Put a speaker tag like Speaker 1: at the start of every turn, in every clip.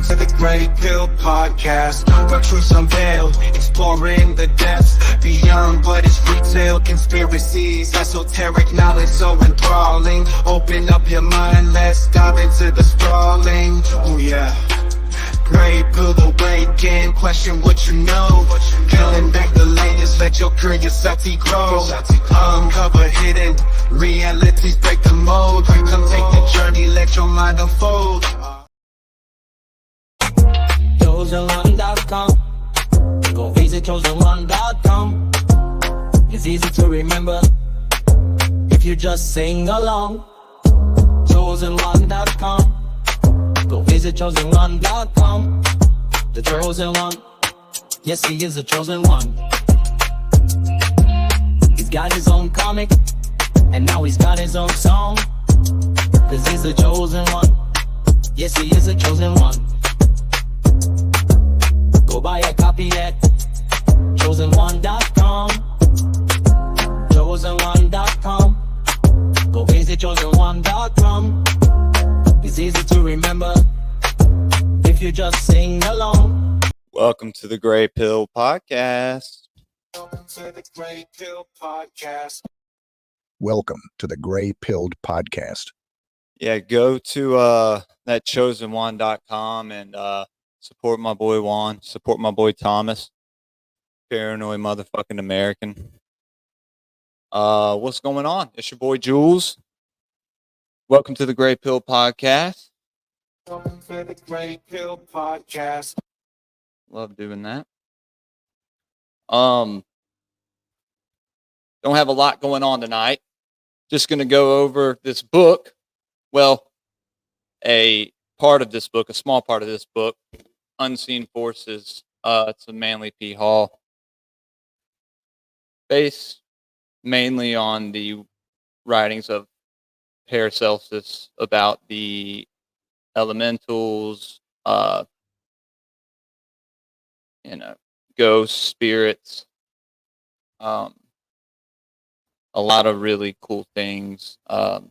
Speaker 1: to the Grey Pill Podcast, where truth's unveiled, exploring the depths beyond what is retail. Conspiracies, esoteric knowledge so enthralling. Open up your mind, let's dive into the sprawling. Oh yeah. Grey Pill awaken, question what you know. Peeling back the layers, let your curiosity grow. Uncover hidden realities, break the mold. Come take the journey, let your mind unfold.
Speaker 2: chosenone.com. Go visit chosenone.com. It's easy to remember if you just sing along. chosenone.com. Go visit chosenone.com. The chosen one, yes, he is the chosen one. He's got his own comic, and now he's got his own song. 'Cause he's the chosen one, yes, he is the chosen one. Go buy a copy at chosenone.com. chosenone.com. Go visit chosenone.com. It's easy to remember if you just sing along.
Speaker 3: Welcome to the Grey Pill Podcast.
Speaker 1: Welcome to the Grey Pill Podcast.
Speaker 4: Welcome to the Grey Pilled Podcast.
Speaker 3: Yeah, go to that chosenone.com and support my boy Juan, support my boy Thomas, paranoid motherfucking American. What's going on? It's your boy Jules. Welcome to the Grey Pill Podcast.
Speaker 1: Welcome to the Grey Pill Podcast.
Speaker 3: Love doing that. Don't have a lot going on tonight. Just going to go over this book. Well, a part of this book, a small part of this book, Unseen Forces. It's a Manly P. Hall. Based mainly on the writings of Paracelsus about the elementals, ghosts, spirits, a lot of really cool things that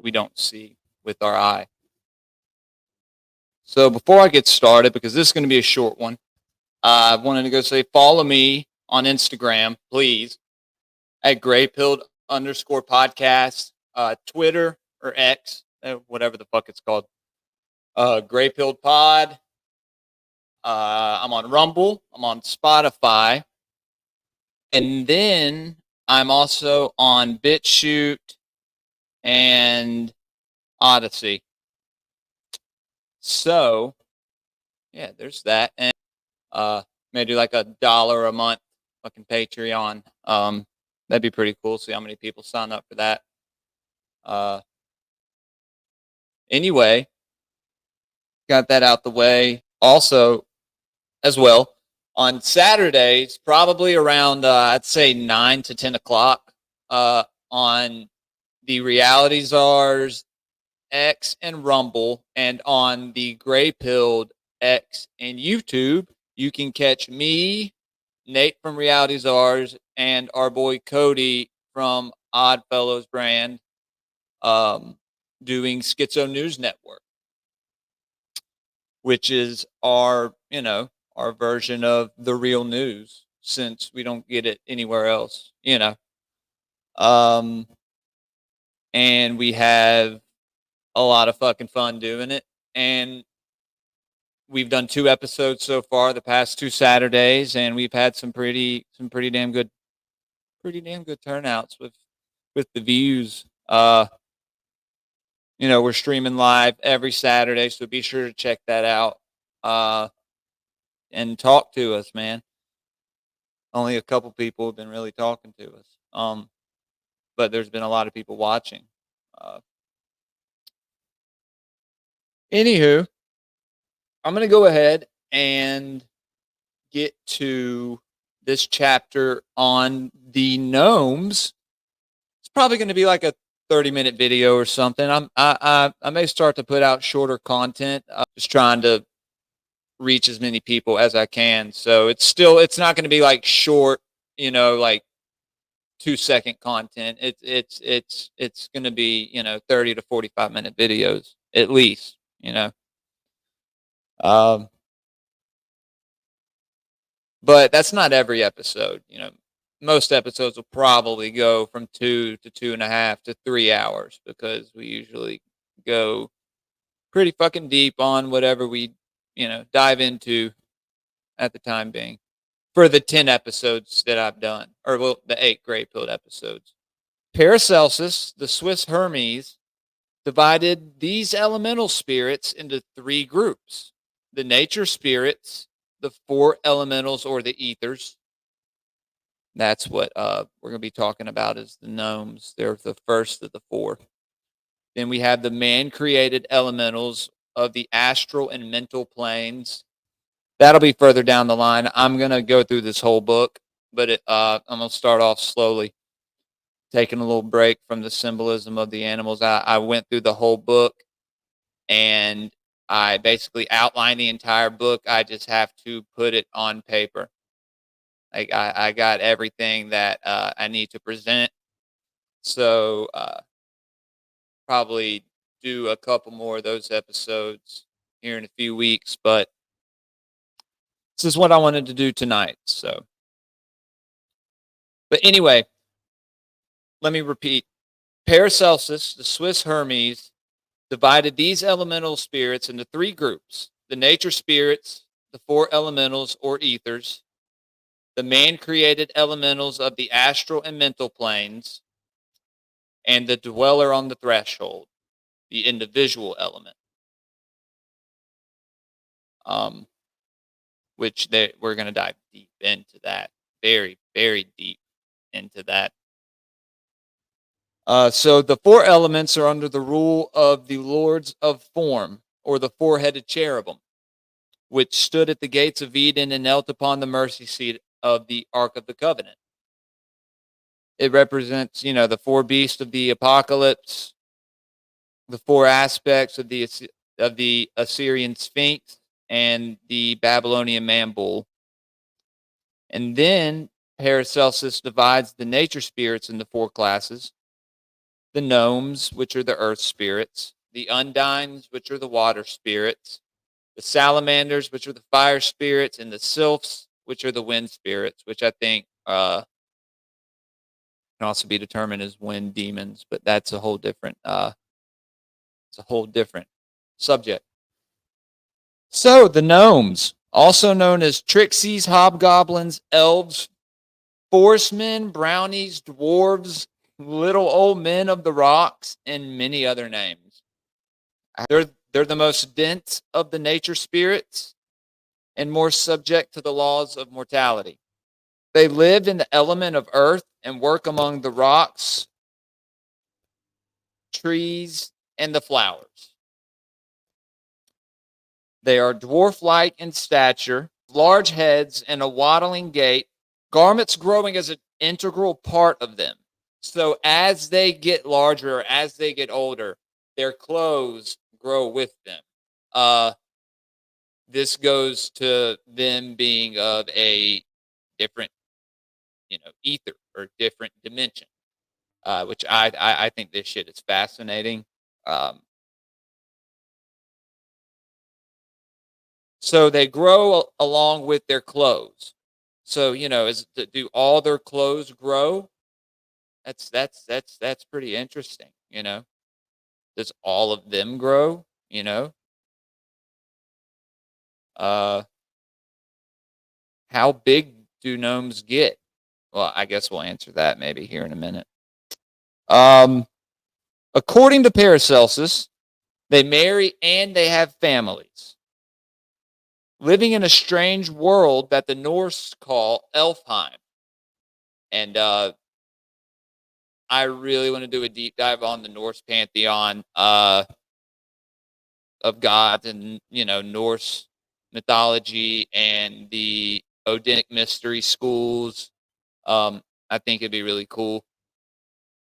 Speaker 3: we don't see with our eye. So before I get started, because this is going to be a short one, I wanted to go say follow me on Instagram, please, at graypilled_podcast, Twitter or X, whatever the fuck it's called. Grey Pilled Pod. I'm on Rumble. I'm on Spotify. And then I'm also on BitChute and Odyssey. So, yeah, there's that. And maybe like $1 a month fucking Patreon. That'd be pretty cool. See how many people sign up for that. Anyway, got that out the way. Also, as well, on Saturdays, probably around, I'd say 9 to 10 o'clock, on the Reality Czars X and Rumble, and on the Grey Pilled X and YouTube, you can catch me, Nate from Reality Czars, and our boy Cody from Oddfellows brand, doing Schizo News Network, which is our version of the real news, since we don't get it anywhere else, and we have a lot of fucking fun doing it. And we've done 2 episodes so far, the past 2 Saturdays, and we've had some pretty damn good turnouts with the views. We're streaming live every Saturday, so be sure to check that out. And talk to us, man. Only a couple people have been really talking to us. But there's been a lot of people watching. Anywho, I'm going to go ahead and get to this chapter on the gnomes. It's probably going to be like a 30-minute video or something. I may start to put out shorter content. I'm just trying to reach as many people as I can. So it's not going to be like short, like 2-second content. It's going to be, 30 to 45 minute videos at least, you know. Um, but that's not every episode, you know. Most episodes will probably go from 2 to 2.5 to 3 hours because we usually go pretty fucking deep on whatever we, dive into at the time being for the 10 episodes that I've done, or well, the 8 Gray Pilled episodes. Paracelsus, the Swiss Hermes, divided these elemental spirits into 3 groups: the nature spirits, the 4 elementals or the ethers. That's what we're going to be talking about is the gnomes. They're the first of the 4. Then we have the man-created elementals of the astral and mental planes. That'll be further down the line. I'm going to go through this whole book, but I'm going to start off slowly, taking a little break from the symbolism of the animals. I went through the whole book, and I basically outlined the entire book. I just have to put it on paper. Like I got everything that I need to present. So probably do a couple more of those episodes here in a few weeks. But this is what I wanted to do tonight. So, but anyway, let me repeat. Paracelsus, the Swiss Hermes, divided these elemental spirits into 3 groups: the nature spirits, the 4 elementals or ethers, the man-created elementals of the astral and mental planes, and the dweller on the threshold, the individual element. Which we're going to dive deep into that, very, very deep into that. So the 4 elements are under the rule of the lords of form, or the 4-headed cherubim, which stood at the gates of Eden and knelt upon the mercy seat of the Ark of the Covenant. It represents, the 4 beasts of the apocalypse, the 4 aspects of the Assyrian Sphinx and the Babylonian man bull. And then Paracelsus divides the nature spirits into 4 classes: the gnomes, which are the earth spirits; the undines, which are the water spirits; the salamanders, which are the fire spirits; and the sylphs, which are the wind spirits, which I think can also be determined as wind demons, but that's a whole different subject. So the gnomes, also known as trixies, hobgoblins, elves, forest men, brownies, dwarves, little old men of the rocks, and many other names. They're the most dense of the nature spirits and more subject to the laws of mortality. They live in the element of earth and work among the rocks, trees, and the flowers. They are dwarf-like in stature, large heads, and a waddling gait, garments growing as an integral part of them. So as they get larger, as they get older, their clothes grow with them. This goes to them being of a different, ether or different dimension, which I think this shit is fascinating. So they grow along with their clothes. So do all their clothes grow? That's pretty interesting. Does all of them grow? Uh, how big do gnomes get? Well, I guess we'll answer that maybe here in a minute. According to Paracelsus, they marry and they have families, living in a strange world that the Norse call Elfheim. And I really want to do a deep dive on the Norse pantheon of gods and, Norse mythology and the Odinic mystery schools. I think it'd be really cool.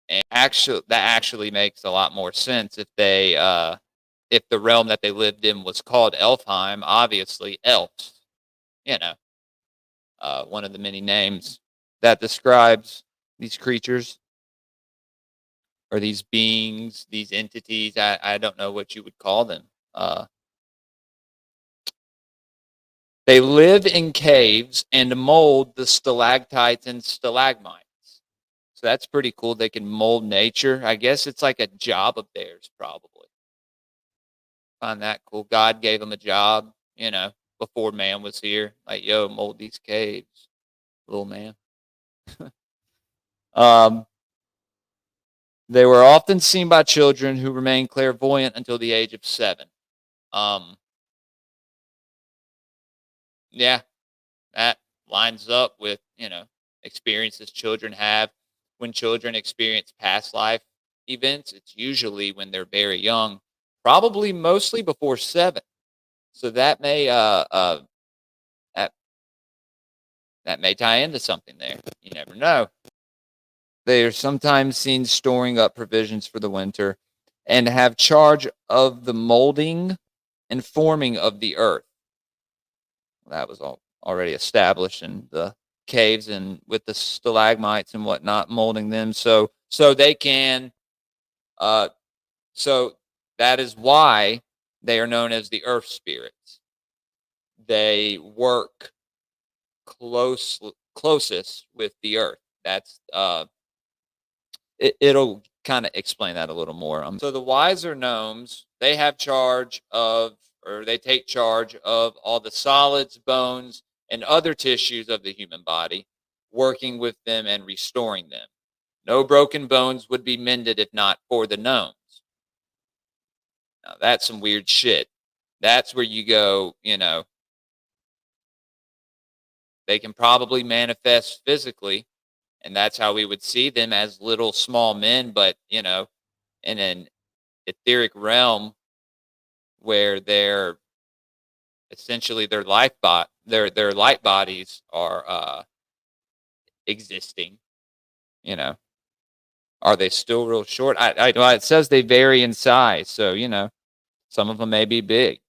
Speaker 3: And that actually makes a lot more sense if if the realm that they lived in was called Elfheim. Obviously, elves. One of the many names that describes these creatures or these beings, these entities. I don't know what you would call them. They live in caves and mold the stalactites and stalagmites. So that's pretty cool. They can mold nature. I guess it's like a job of theirs, probably. Find that cool. God gave them a job, before man was here. Like, yo, mold these caves, little man. um, they were often seen by children who remained clairvoyant until the age of 7. Yeah, that lines up with, experiences children have. When children experience past life events, it's usually when they're very young, probably mostly before 7. So that may that that may tie into something there. You never know. They are sometimes seen storing up provisions for the winter and have charge of the molding and forming of the earth. That was all already established in the caves and with the stalagmites and whatnot, molding them. So they can uh so that is why they are known as the earth spirits. They work closest with the earth. That's it'll kind of explain that a little more. So the wiser gnomes, they have charge of, or they take charge of all the solids, bones, and other tissues of the human body, working with them and restoring them. No broken bones would be mended if not for the gnomes. Now that's some weird shit. That's where you go, they can probably manifest physically, and that's how we would see them as little small men, but in an etheric realm where they're essentially their light bodies are existing. Are they still real short? Well, it says they vary in size, so some of them may be big.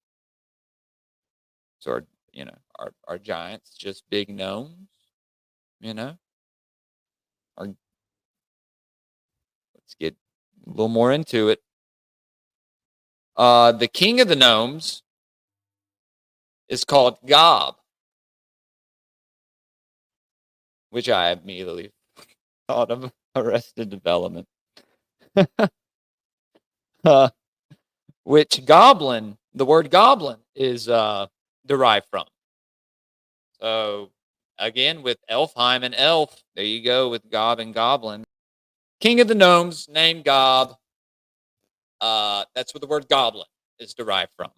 Speaker 3: So are giants just big gnomes? Or let's get a little more into it. The king of the gnomes is called Gob, which I immediately thought of Arrested Development. Which the word goblin is derived from. So again, with Elfheim and elf, there you go with Gob and goblin. King of the gnomes, named Gob. That's where the word goblin is derived from.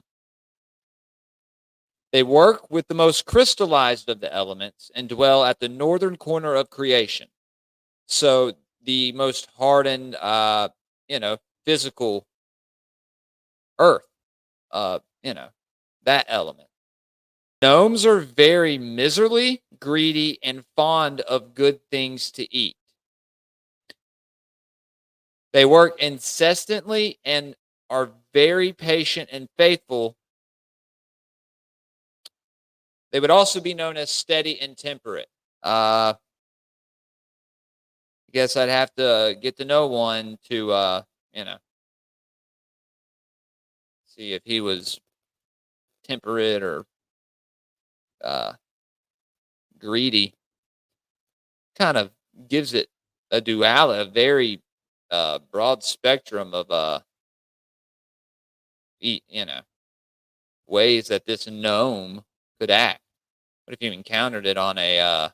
Speaker 3: They work with the most crystallized of the elements and dwell at the northern corner of creation. So the most hardened, physical earth, that element. Gnomes are very miserly, greedy, and fond of good things to eat. They work incessantly and are very patient and faithful. They would also be known as steady and temperate. I guess I'd have to get to know one to, see if he was temperate or greedy. Kind of gives it a duality, a very broad spectrum of ways that this gnome could act. What if you encountered it on a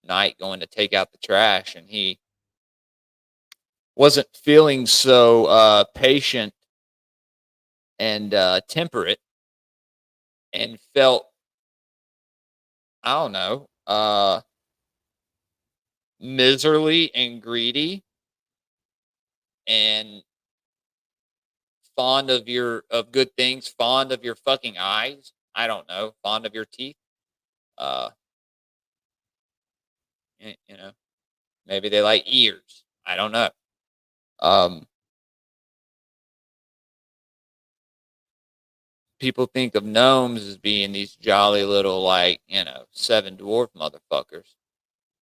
Speaker 3: night going to take out the trash and he wasn't feeling so patient and temperate and felt, I don't know, miserly and greedy and fond of good things, fond of your fucking eyes. I don't know, fond of your teeth. Uh, maybe they like ears. I don't know. Um, People think of gnomes as being these jolly little, like, 7 dwarf motherfuckers.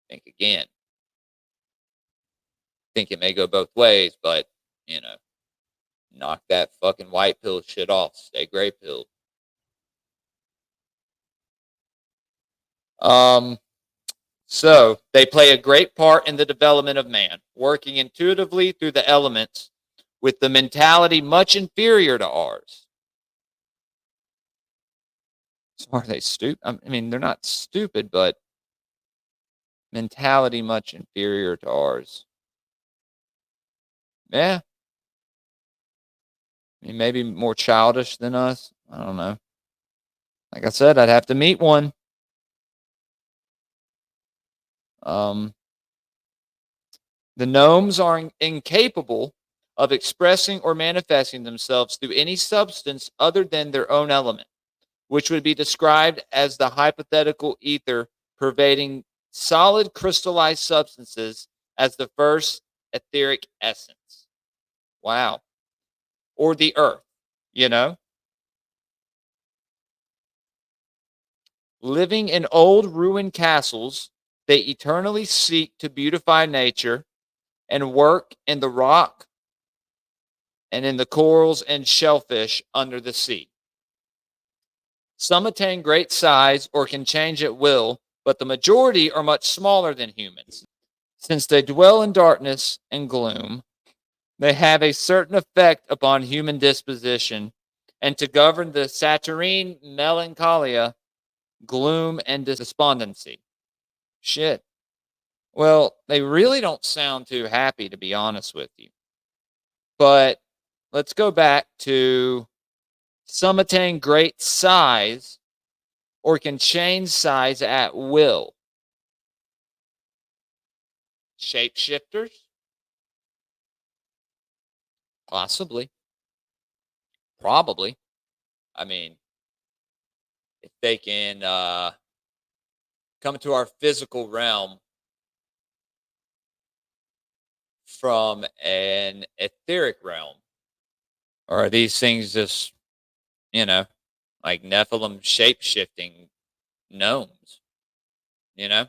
Speaker 3: Think again. Think it may go both ways, but, Knock that fucking white pill shit off. Stay gray pilled. So they play a great part in the development of man, working intuitively through the elements with the mentality much inferior to ours. So are they stupid? I mean, they're not stupid, but mentality much inferior to ours. Yeah. I mean, maybe more childish than us. I don't know. Like I said, I'd have to meet one. The gnomes are incapable of expressing or manifesting themselves through any substance other than their own element, which would be described as the hypothetical ether pervading solid crystallized substances as the first etheric essence. Wow. Or the earth, you know? Living in old ruined castles, they eternally seek to beautify nature and work in the rock and in the corals and shellfish under the sea. Some attain great size or can change at will, but the majority are much smaller than humans. Since they dwell in darkness and gloom, they have a certain effect upon human disposition, and to govern the saturnine melancholia, gloom, and despondency. Shit. Well, they really don't sound too happy, to be honest with you. But let's go back to some attain great size or can change size at will. Shapeshifters? Possibly. Probably. I mean, if they can come to our physical realm from an etheric realm, or are these things just, you know, like Nephilim shape shifting gnomes, you know?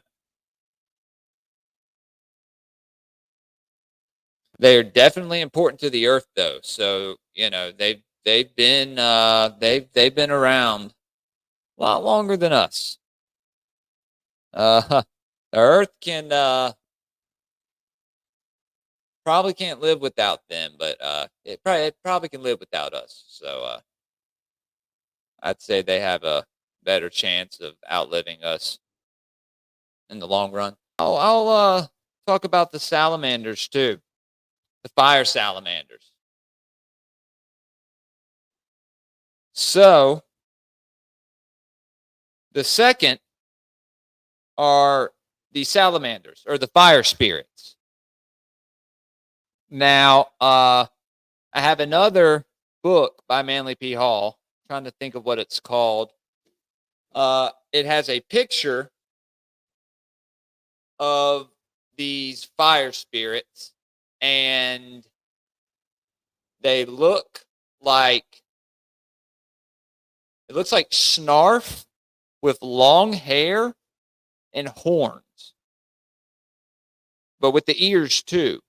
Speaker 3: They're definitely important to the earth though. So, you know, they've been around a lot longer than us. The earth can probably can't live without them, but it probably can live without us. So I'd say they have a better chance of outliving us in the long run. I'll talk about the salamanders too, the fire salamanders. So the second are the salamanders or the fire spirits. Now, I have another book by Manly P. Hall. I'm trying to think of what it's called. It has a picture of these fire spirits, and they look like it looks like Snarf with long hair and horns, but with the ears too.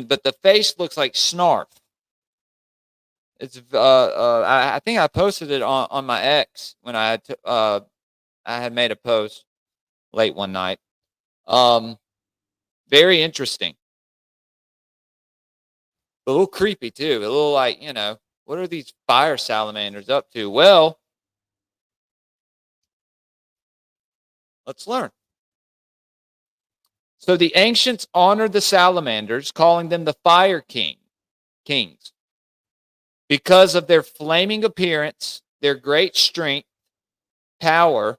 Speaker 3: But the face looks like Snarf. It's I think I posted it on my X when I had made a post late one night. Very interesting. A little creepy too. A little like, you know, what are these fire salamanders up to? Well, let's learn. So the ancients honored the salamanders, calling them the fire kings, because of their flaming appearance, their great strength, power,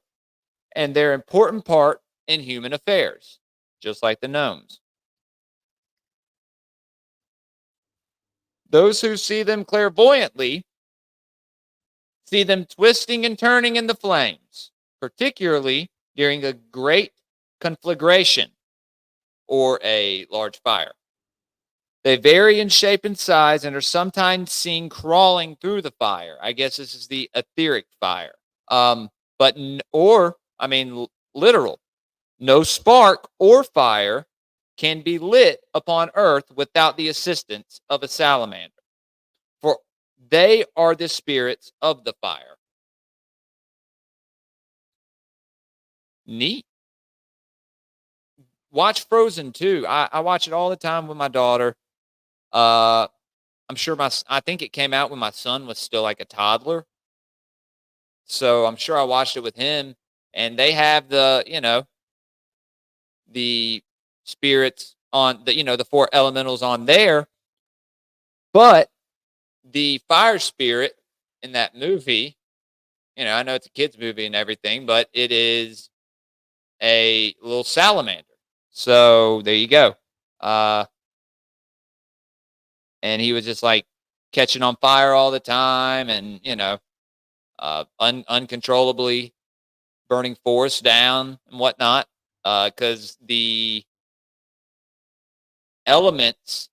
Speaker 3: and their important part in human affairs, just like the gnomes. Those who see them clairvoyantly see them twisting and turning in the flames, particularly during a great conflagration or a large fire. They vary in shape and size and are sometimes seen crawling through the fire. I guess this is the etheric fire. Literal. No spark or fire can be lit upon earth without the assistance of a salamander. For They are the spirits of the fire. Neat. Watch Frozen too. I watch it all the time with my daughter. I'm sure I think it came out when my son was still like a toddler. So I'm sure I watched it with him, and they have the spirits on the four elementals on there, but the fire spirit in that movie, I know it's a kid's movie and everything, but it is a little salamander. So there you go. And he was just like catching on fire all the time, and uncontrollably burning forests down and whatnot, because the elements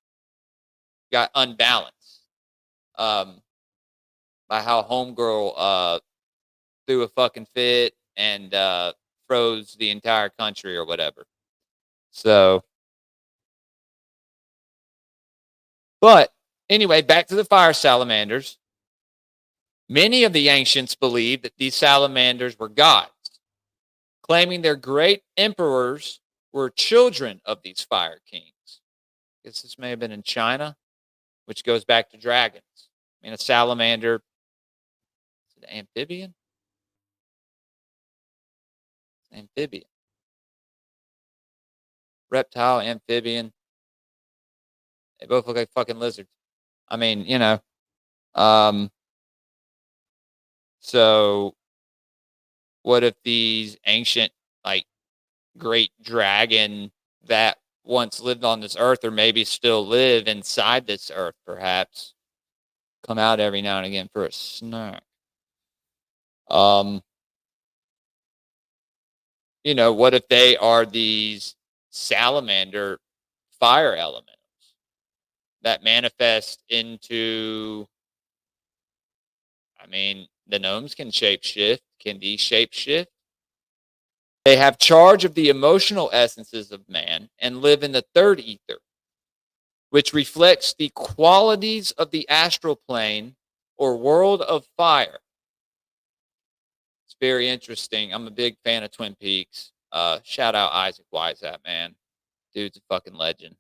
Speaker 3: got unbalanced by how homegirl threw a fucking fit and froze the entire country or whatever. So, but anyway, back to the fire salamanders. Many of the ancients believed that these salamanders were gods, claiming their great emperors were children of these fire kings. I guess this may have been in China, which goes back to dragons. I mean, a salamander, is it amphibian? Amphibian. Reptile, amphibian. They both look like fucking lizards. I mean, so what if these ancient, like, great dragon that once lived on this earth, or maybe still live inside this earth, perhaps, come out every now and again for a snack? What if they are these salamander fire elements that manifest into, I mean, the gnomes can shapeshift. Can these shapeshift? They have charge of the emotional essences of man and live in the third ether, which reflects the qualities of the astral plane or world of fire. It's very interesting. I'm a big fan of Twin Peaks. Shout out Isaac Weishaupt, man. Dude's a fucking legend.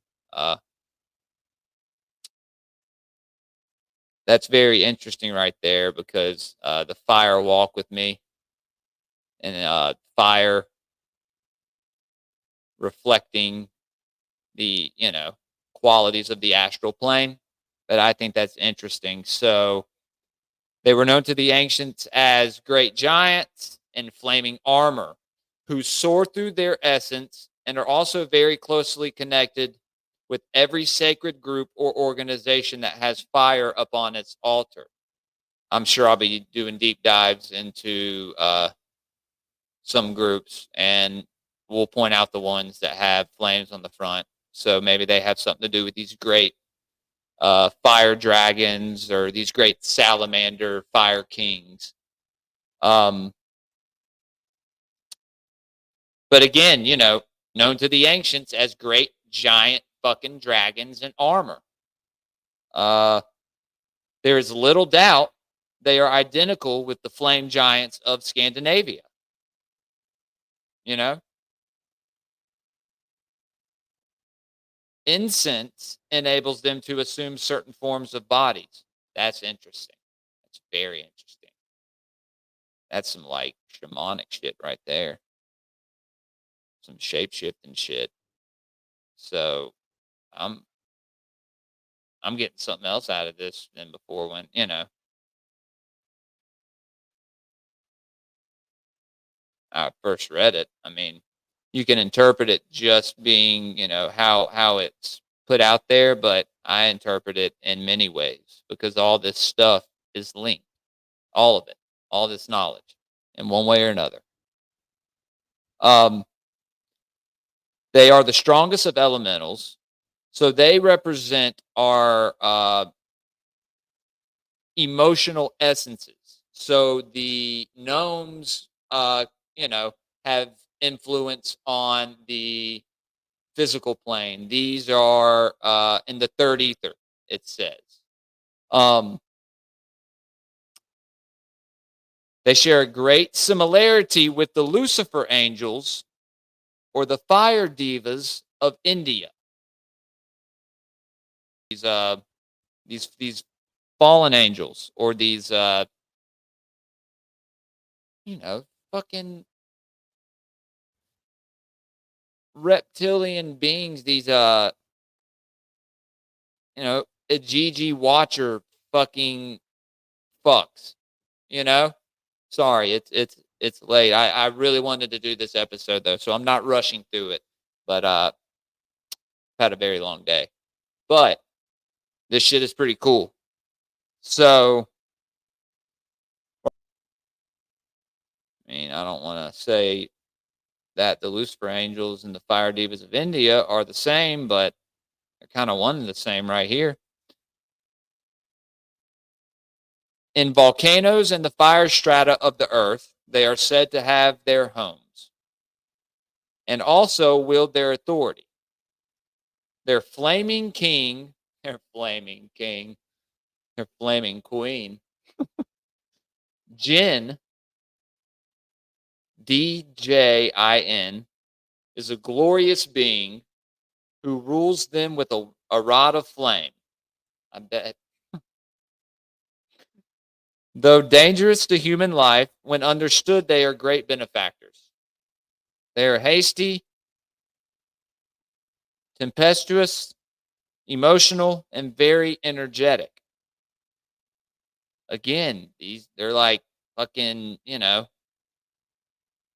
Speaker 3: That's very interesting right there, because the fire walk with me, and fire reflecting the qualities of the astral plane. But I think that's interesting. So they were known to the ancients as great giants in flaming armor, who soar through their essence and are also very closely connected with every sacred group or organization that has fire upon its altar. I'm sure I'll be doing deep dives into some groups, and we'll point out the ones that have flames on the front. So maybe they have something to do with these great fire dragons, or these great salamander fire kings. But again, known to the ancients as great giant fucking dragons in armor. There is little doubt they are identical with the flame giants of Scandinavia. Incense enables them to assume certain forms of bodies. That's interesting. That's very interesting. That's some like shamanic shit right there. Some shape-shifting shit. So I'm getting something else out of this than before, when I first read it. I mean, you can interpret it just being, how it's put out there, but I interpret it in many ways, because all this stuff is linked. All of it. All this knowledge, in one way or another. They are the strongest of elementals, so they represent our emotional essences. So the gnomes, have influence on the physical plane. These are in the third ether, it says. They share a great similarity with the Lucifer angels or the fire divas of India. These fallen angels or these fucking reptilian beings, these a GG Watcher fucking fucks. Sorry, it's late. I really wanted to do this episode though, so I'm not rushing through it. But had a very long day. But this shit is pretty cool. So I mean, I don't want to say that the Lucifer Angels and the Fire Divas of India are the same, but they're kind of one and the same right here. In volcanoes and the fire strata of the earth, they are said to have their homes and also wield their authority. Their flaming king, their flaming king, their flaming queen, Jin, Djin, is a glorious being who rules them with a rod of flame. I bet. Though dangerous to human life, when understood, they are great benefactors. They are hasty, tempestuous, emotional, and very energetic. Again, they're like fucking,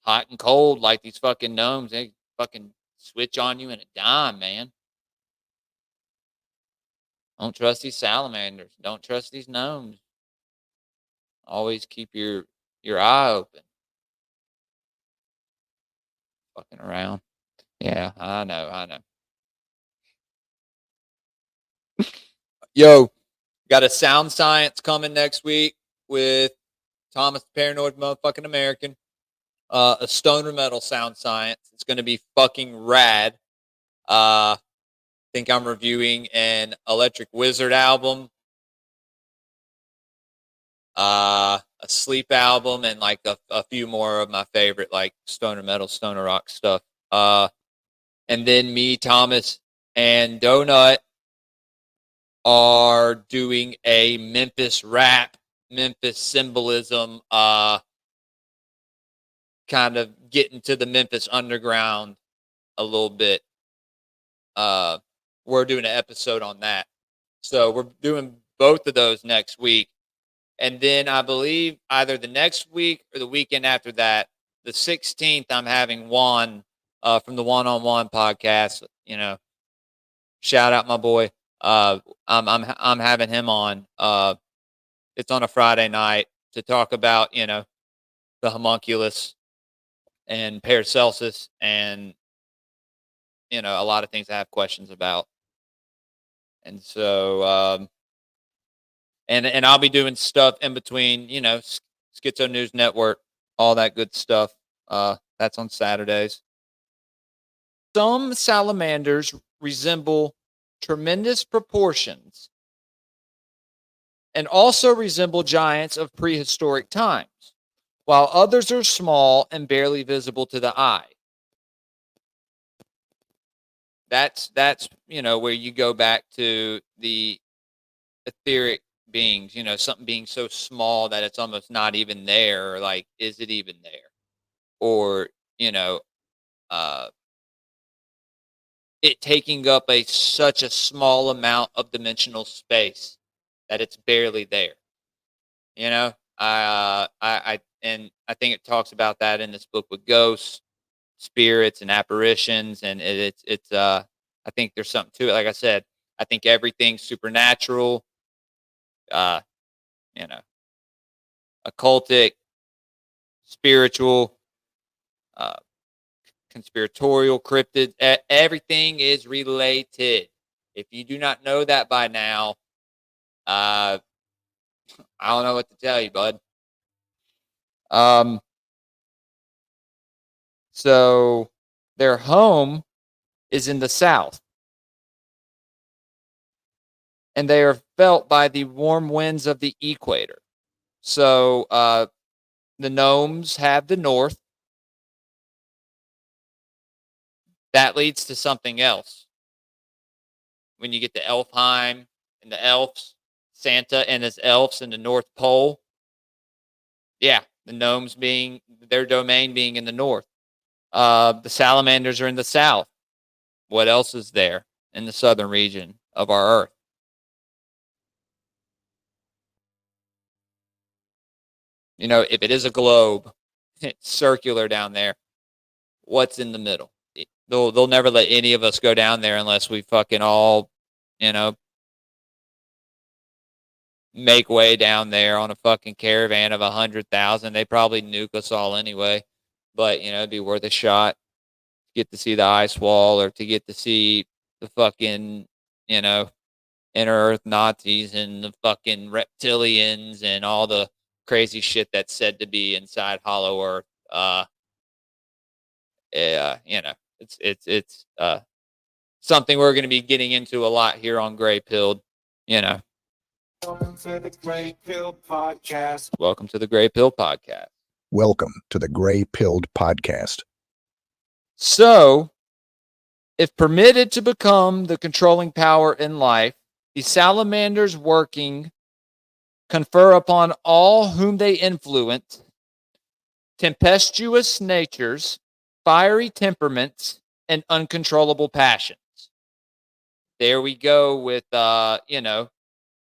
Speaker 3: hot and cold like these fucking gnomes. They fucking switch on you in a dime, man. Don't trust these salamanders. Don't trust these gnomes. Always keep your eye open. Fucking around. Yeah, I know. Yo, got a sound science coming next week with Thomas the Paranoid Motherfucking American. A stoner metal sound science. It's going to be fucking rad. Think I'm reviewing an Electric Wizard album, a Sleep album, and like a few more of my favorite like stoner metal, stoner rock stuff. And then me, Thomas, and Donut are doing a Memphis rap, Memphis symbolism, kind of getting to the Memphis underground a little bit. We're doing an episode on that. So we're doing both of those next week. And then I believe either the next week or the weekend after that, the 16th, I'm having Juan from the One on One podcast. Shout out my boy. I'm having him on. It's on a Friday night to talk about the homunculus and Paracelsus and a lot of things I have questions about. And so and I'll be doing stuff in between, Schizo News Network, all that good stuff. That's on Saturdays. Some salamanders resemble tremendous proportions and also resemble giants of prehistoric times, while others are small and barely visible to the eye. That's where you go back to the etheric beings, something being so small that it's almost not even there, or like, is it even there? Or, it taking up such a small amount of dimensional space that it's barely there. I think it talks about that in this book with ghosts, spirits, and apparitions, and it's I think there's something to it. Like I said, I think everything's supernatural, occultic, spiritual, conspiratorial, cryptid. Everything is related. If you do not know that by now, I don't know what to tell you, bud. So their home is in the south, and they are felt by the warm winds of the equator. So the Gnomes have the north. That leads to something else. When you get to Elfheim and the elves, Santa and his elves in the North Pole. Yeah, the Gnomes being their domain being in the north. The Salamanders are in the south. What else is there in the southern region of our Earth? You know, if it is a globe, it's circular down there. What's in the middle? They'll never let any of us go down there unless we fucking all, you know, make way down there on a fucking caravan of 100,000. They probably nuke us all anyway, but you know, it'd be worth a shot to get to see the ice wall or to get to see the fucking, you know, inner earth Nazis and the fucking reptilians and all the crazy shit that's said to be inside Hollow Earth. You know, it's something we're going to be getting into a lot here on Gray Pilled. You know,
Speaker 1: Welcome to the Gray Pill Podcast.
Speaker 3: welcome to the Gray Pill Podcast.
Speaker 4: Welcome to the Gray Pilled Podcast.
Speaker 3: So, if permitted to become the controlling power in life, the salamanders working confer upon all whom they influence tempestuous natures, fiery temperaments, and uncontrollable passions. There we go with, you know,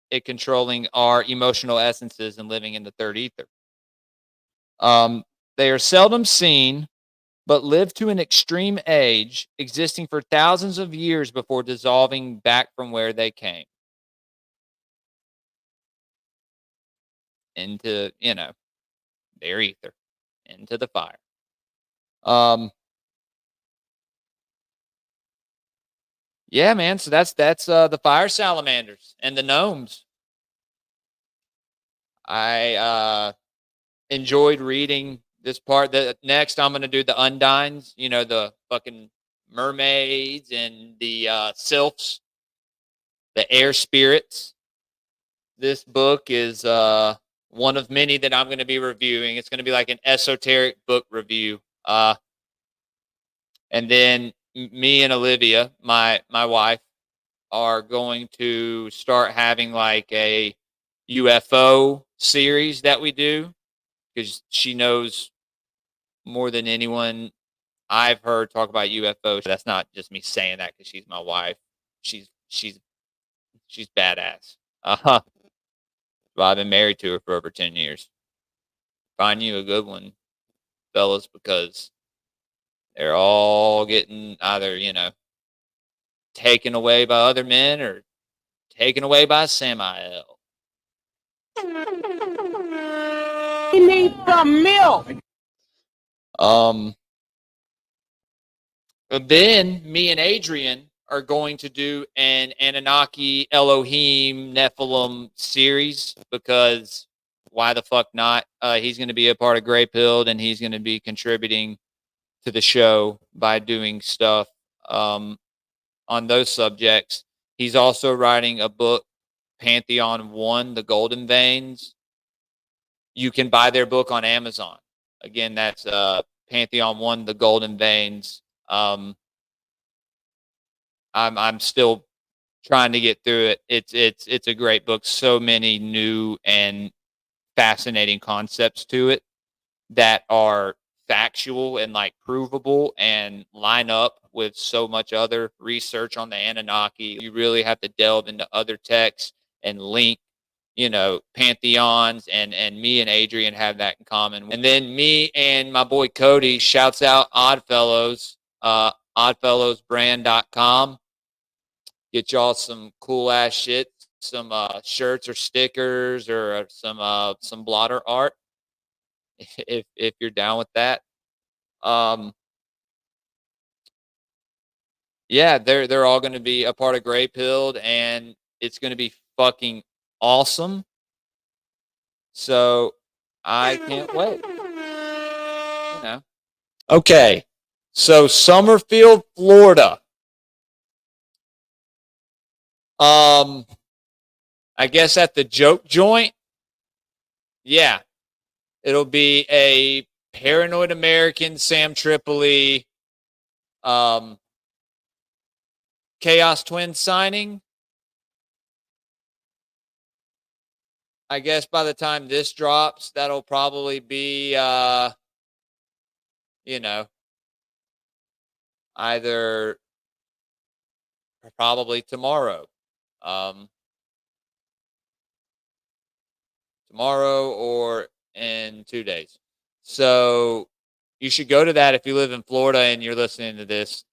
Speaker 3: it controlling our emotional essences and living in the third ether. They are seldom seen, but live to an extreme age, existing for thousands of years before dissolving back from where they came. Into, you know, their ether, into the fire. Yeah, man. So that's the fire salamanders and the gnomes. I enjoyed reading this part. The next I'm gonna do the undines, you know, the fucking mermaids and the sylphs, the air spirits. This book is one of many that I'm gonna be reviewing. It's gonna be like an esoteric book review. And then me and Olivia, my wife, are going to start having like a UFO series that we do because she knows more than anyone I've heard talk about UFOs. That's not just me saying that because she's my wife. She's badass. Well, I've been married to her for over 10 years. Find you a good one, fellas, because they're all getting either, you know, taken away by other men or taken away by Samael.
Speaker 5: He needs some milk.
Speaker 3: Then me and Adrian are going to do an Anunnaki, Elohim, Nephilim series because why the fuck not? He's going to be a part of Gray Pilled and he's going to be contributing to the show by doing stuff on those subjects. He's also writing a book, Pantheon 1, The Golden Veins. You can buy their book on Amazon. Again, that's Pantheon 1, The Golden Veins. I'm still trying to get through it. It's a great book. So many new and fascinating concepts to it that are factual and like provable and line up with so much other research on the Anunnaki. You really have to delve into other texts and link, you know, pantheons, and me and Adrian have that in common. And then me and my boy Cody, shouts out Oddfellows, oddfellowsbrand.com. Get y'all some cool ass shit, some shirts or stickers or some blotter art if you're down with that. Yeah, they're all going to be a part of Gray Pilled, and it's going to be fucking awesome. So I can't wait. You know. Okay. So Summerfield, Florida. I guess at the joke joint. Yeah. It'll be a Paranoid American, Sam Tripoli, Chaos Twin signing. I guess by the time this drops, that'll probably be, either probably tomorrow. Tomorrow or in 2 days. So you should go to that if you live in Florida and you're listening to this.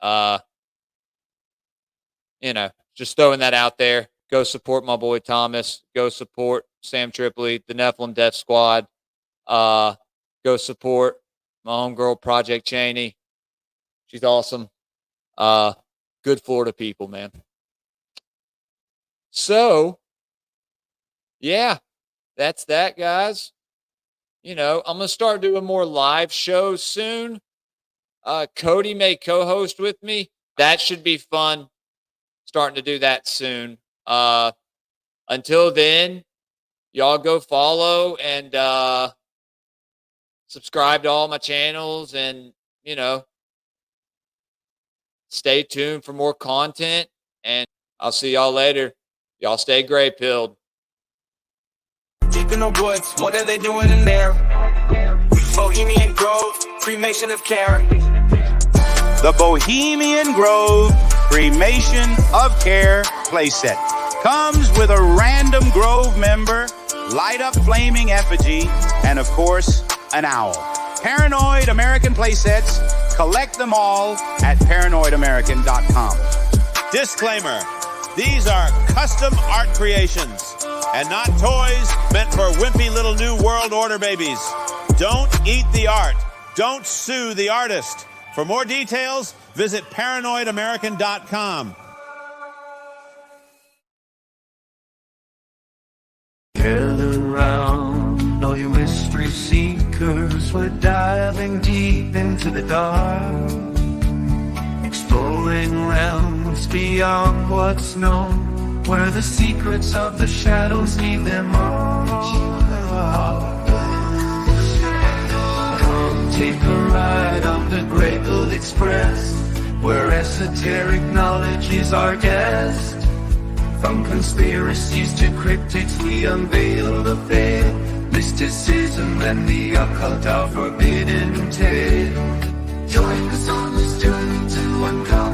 Speaker 3: Just throwing that out there. Go support my boy Thomas. Go support Sam Tripoli, the Nephilim Death Squad. Go support my homegirl Project Cheney. She's awesome. Good Florida people, man. So, yeah, that's that, guys. I'm going to start doing more live shows soon. Cody may co-host with me. That should be fun. Starting to do that soon. Until then, y'all go follow and subscribe to all my channels and, stay tuned for more content. And I'll see y'all later. Y'all stay gray-pilled.
Speaker 1: Deep in the woods, what are they doing in there? Bohemian Grove, cremation of care.
Speaker 6: The Bohemian Grove Cremation of Care playset comes with a random Grove member, light up flaming effigy, and of course, an owl. Paranoid American playsets, collect them all at paranoidamerican.com.
Speaker 7: Disclaimer, these are custom art creations and not toys meant for wimpy little new world order babies. Don't eat the art. Don't sue the artist. For more details, visit paranoidamerican.com.
Speaker 8: Gather round, all you mystery seekers. We're diving deep into the dark, exploring realms beyond what's known, where the secrets of the shadows leave their mark. Come take a ride on the Grey-Pilled Express, where esoteric knowledge is our guest. From conspiracies to cryptids, we unveil the veil. Mysticism and the occult, our forbidden tale. Join us on this journey to uncover